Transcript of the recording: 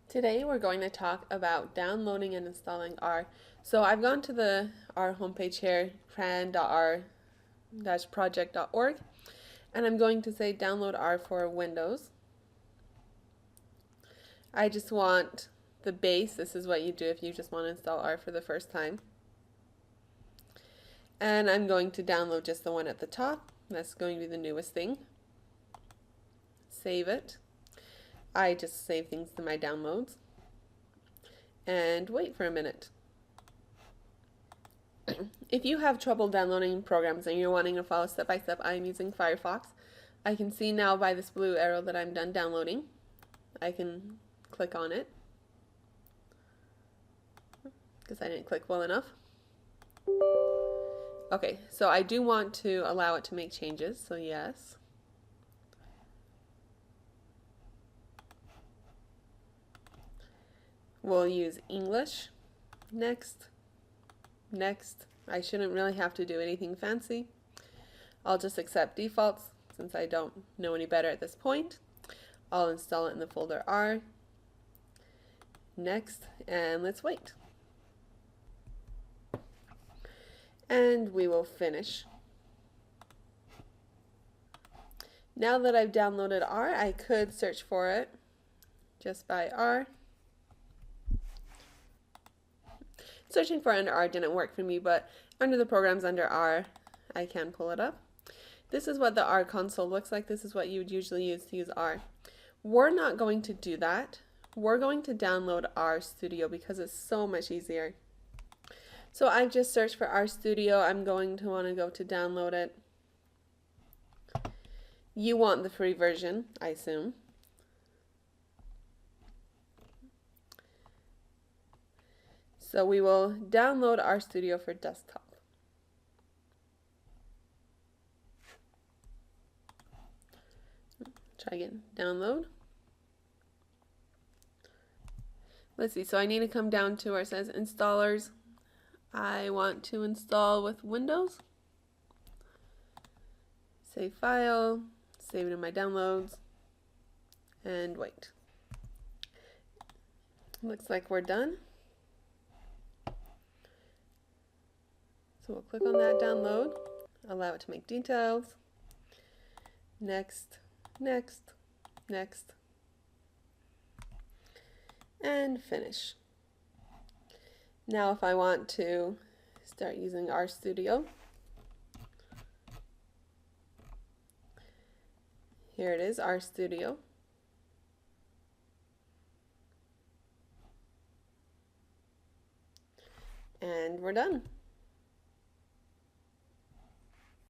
Today we're going to talk about downloading and installing R. So I've gone to the R homepage here, cran.r-project.org, and I'm going to say download R for Windows. I just want the base. This is what you do if you just want to install R for the first time. And I'm going to download just the one at the top. That's going to be the newest thing. Save it. I just save things to my downloads and wait for a minute. If you have trouble downloading programs and you're wanting to follow step by step, I'm using Firefox. I can see now by this blue arrow that I'm done downloading. I can click on it because I didn't click well enough. Okay, so I do want to allow it to make changes, so yes. We'll use English. Next. Next. I shouldn't really have to do anything fancy. I'll just accept defaults since I don't know any better at this point. I'll install it in the folder R. Next, and let's wait. And we will finish. Now that I've downloaded R, I could search for it just by R. Searching for under R didn't work for me, but under the programs under R, I can pull it up. This is what the R console looks like. This is what you would usually use to use R. We're not going to do that. We're going to download RStudio because it's so much easier. So I've just searched for RStudio. I'm going to want to go to download it. You want the free version, I assume. So we will download RStudio for desktop. Try again. Download. Let's see. So I need to come down to where it says installers. I want to install with Windows. Save file. Save it in my downloads. And wait. Looks like we're done. So we'll click on that download, allow it to make details, next, next, next, and finish. Now if I want to start using RStudio, here it is, RStudio. And we're done.